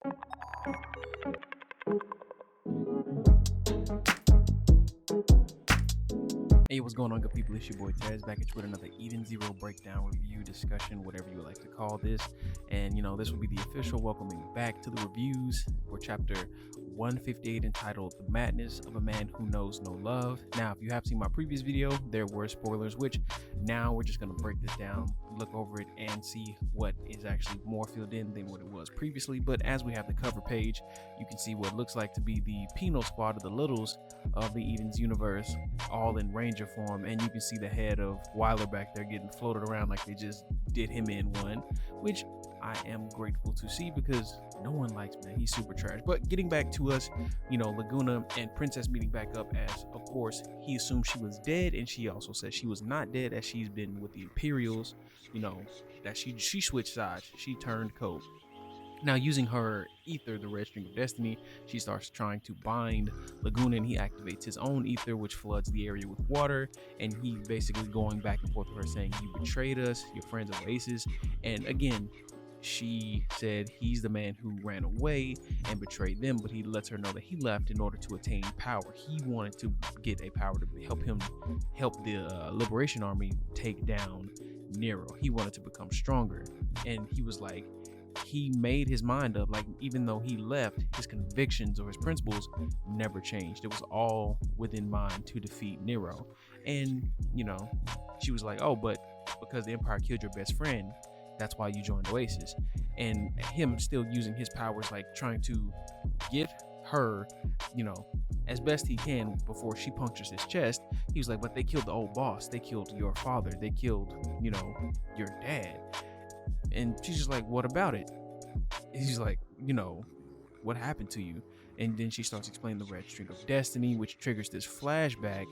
Hey, what's going on, good people? It's your boy Taz back at you with another Eden Zero breakdown, review, discussion, whatever you would like to call this. And this will be the official welcoming back to the reviews for chapter 158, entitled The Madness of a Man Who Knows No Love. Now, if you have seen my previous video, there were spoilers, which now we're just going to break this down, look over it, and see what is actually more filled in than what it was previously. But as we have the cover page, you can see what looks like to be the penal squad of the Littles of the Eden's universe, all in Ranger form, and you can see the head of Wyler back there getting floated around like they just did him in one, which I am grateful to see because no one likes him. He's super trash. But getting back to us, Laguna and Princess meeting back up, as of course he assumed she was dead, and she also said she was not dead, as she's been with the Imperials, that she switched sides, she turned cold. Now, using her ether, the red string of destiny, she starts trying to bind Laguna, and he activates his own ether, which floods the area with water. And he's basically going back and forth with her, saying, "You betrayed us, your friends are Oasis." And again, she said he's the man who ran away and betrayed them, but he lets her know that he left in order to attain power. He wanted to get a power to help the Liberation Army take down Nero. He wanted to become stronger, and he was like, he made his mind up, like, even though he left, his convictions or his principles never changed. It was all within mind to defeat Nero. And she was like, "Oh, but because the Empire killed your best friend, that's why you joined Oasis." And him still using his powers, like trying to get her, as best he can before she punctures his chest. He was like, "But they killed the old boss, they killed your father, they killed your dad." And she's just like, "What about it?" He's like, "What happened to you?" And then she starts explaining the red string of destiny, which triggers this flashback,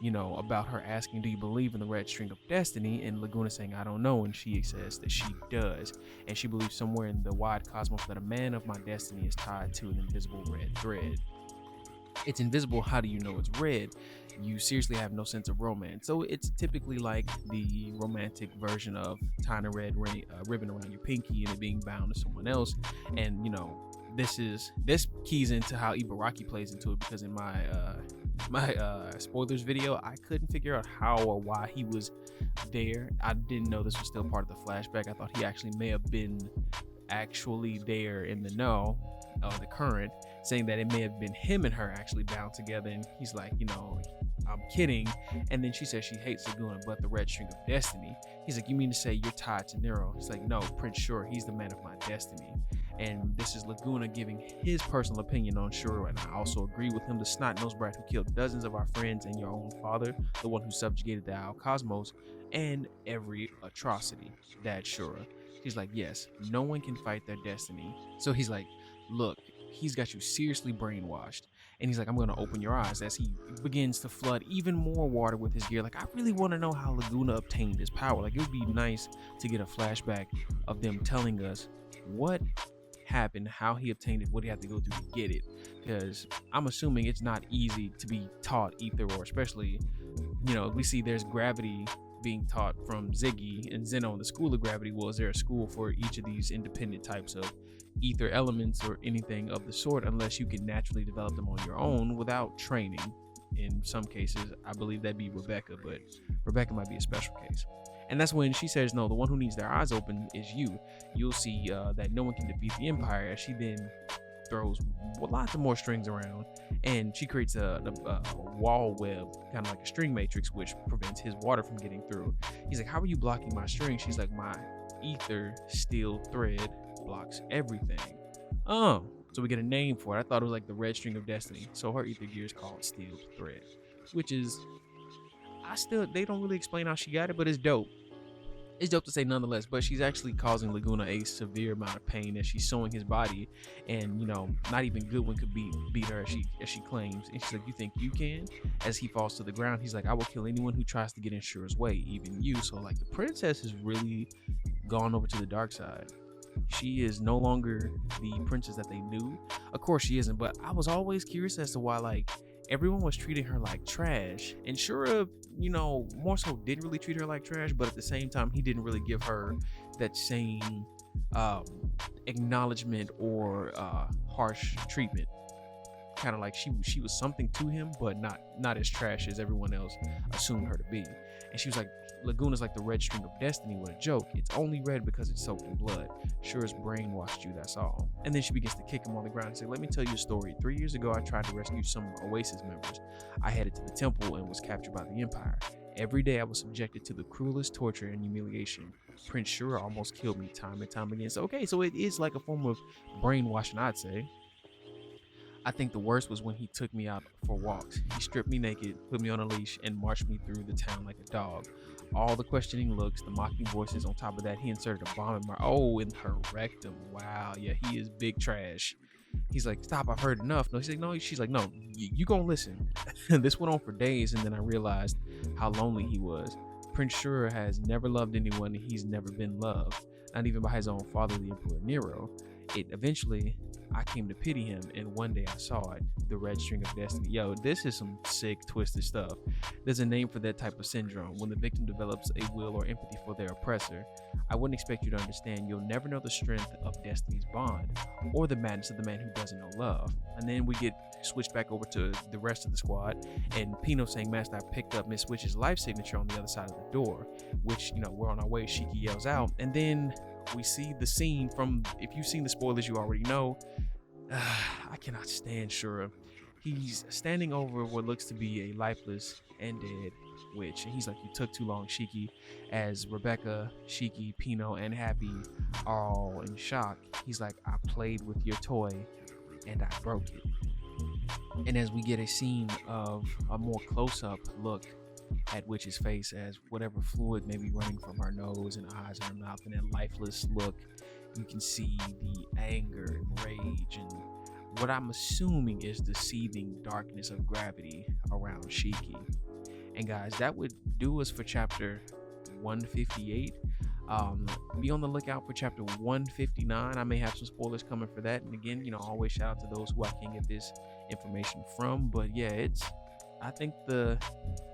about her asking, "Do you believe in the red string of destiny?" And Laguna saying, "I don't know." And she says that she does. And she believes somewhere in the wide cosmos that a man of my destiny is tied to an invisible red thread. It's invisible. How do you know it's red? You seriously have no sense of romance. So it's typically like the romantic version of tying a red ribbon around your pinky and it being bound to someone else. And this keys into how Ibaraki plays into it, because in my spoilers video, I couldn't figure out how or why he was there. I didn't know this was still part of the flashback. I thought he actually may have been actually there in the know, the current, saying that it may have been him and her actually bound together. And he's like, "I'm kidding." And then she says she hates Laguna, but the red string of destiny. He's like, "You mean to say you're tied to Nero?" He's like, "No, Prince Shura, he's the man of my destiny." And this is Laguna giving his personal opinion on Shura, and I also agree with him. The snot-nosed brat who killed dozens of our friends and your own father, the one who subjugated the Al Cosmos, and every atrocity, that's Shura. He's like, "Yes, no one can fight their destiny." So he's like, "Look, he's got you seriously brainwashed." And he's like, "I'm going to open your eyes," as he begins to flood even more water with his gear. Like, I really want to know how Laguna obtained his power. Like, it would be nice to get a flashback of them telling us what happened, how he obtained it, what he had to go through to get it. Because I'm assuming it's not easy to be taught ether, or especially, we see there's gravity being taught from Ziggy and Zeno in the School of Gravity. Well, is there a school for each of these independent types of ether elements or anything of the sort, unless you can naturally develop them on your own without training? In some cases, I believe that'd be Rebecca, but Rebecca might be a special case. And that's when she says, "No, the one who needs their eyes open is you. You'll see that no one can defeat the Empire." As she then throws lots of more strings around, and she creates a wall web, kind of like a string matrix, which prevents his water from getting through. He's like, "How are you blocking my string?" She's like, "My ether steel thread blocks everything." So we get a name for it. I thought it was like the red string of destiny. So her ether gear is called steel thread, which is, they don't really explain how she got it, but it's dope. It's dope to say nonetheless. But she's actually causing Laguna a severe amount of pain as she's sewing his body, and not even Goodwin could beat her, as she claims. And she's like, "You think you can?" As he falls to the ground, he's like, "I will kill anyone who tries to get in Shura's way, even you." So like, the princess has really gone over to the dark side. She is no longer the princess that they knew. Of course she isn't, but I was always curious as to why, like, everyone was treating her like trash, and Shura, more so didn't really treat her like trash, but at the same time he didn't really give her that same um, acknowledgement or harsh treatment. Kind of like she was something to him, but not as trash as everyone else assumed her to be. And she was like, Laguna's like the red string of destiny with a joke. It's only red because it's soaked in blood. Sure as brainwashed you, that's all. And then she begins to kick him on the ground and say, let me tell you a story. 3 years ago, I tried to rescue some Oasis members. I headed to the temple and was captured by the Empire. Every day I was subjected to the cruelest torture and humiliation. Prince Shura almost killed me time and time again. So okay, so it is like a form of brainwashing, I'd say. I think the worst was when he took me out for walks. He stripped me naked, put me on a leash, and marched me through the town like a dog. All the questioning looks, the mocking voices. On top of that, he inserted a bomb in her rectum. Wow, yeah, he is big trash. He's like, stop, I've heard enough. No, he's like, no. She's like, no, you gonna listen. This went on for days, and then I realized how lonely he was. Prince Shura has never loved anyone, and he's never been loved, not even by his own father, the Emperor Nero. Eventually, I came to pity him, and one day I saw it, the red string of destiny. Yo, this is some sick, twisted stuff. There's a name for that type of syndrome, when the victim develops a will or empathy for their oppressor. I wouldn't expect you to understand. You'll never know the strength of destiny's bond, or the madness of the man who doesn't know love. And then we get switched back over to the rest of the squad, and Pino saying, Master, I picked up Miss Witch's life signature on the other side of the door, which, we're on our way. Shiki yells out, and then we see the scene from, if you've seen the spoilers, you already know. I cannot stand Shura. He's standing over what looks to be a lifeless and dead witch, and he's like, you took too long, Shiki. As Rebecca, Shiki, Pino, and Happy are all in shock, he's like, I played with your toy and I broke it. And as we get a scene of a more close-up look at Witch's face, as whatever fluid may be running from her nose and eyes and her mouth, and that lifeless look, you can see the anger and rage and what I'm assuming is the seething darkness of gravity around Shiki. And guys, that would do us for chapter 158. Be on the lookout for chapter 159. I may have some spoilers coming for that, and again, always shout out to those who I can get this information from. But yeah, I think the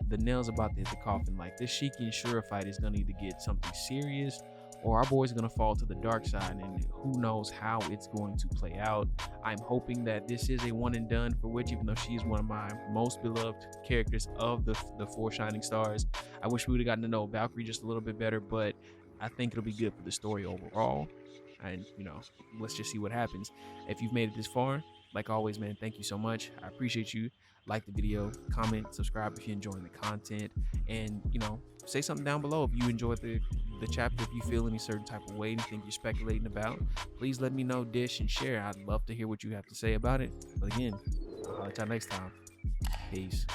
nail's about to hit the coffin. Like, this Shiki and Shura fight is gonna either get something serious, or our boys are going to fall to the dark side, and who knows how it's going to play out. I'm hoping that this is a one and done for Witch, even though she is one of my most beloved characters of the four shining stars. I wish we would have gotten to know Valkyrie just a little bit better, but I think it'll be good for the story overall. And, let's just see what happens. If you've made it this far, like always, man, thank you so much. I appreciate you. Like the video, comment, subscribe if you're enjoying the content, and say something down below if you enjoyed the chapter. If you feel any certain type of way, anything you're speculating about, please let me know, dish, and share. I'd love to hear what you have to say about it. But again, I'll talk next time. Peace.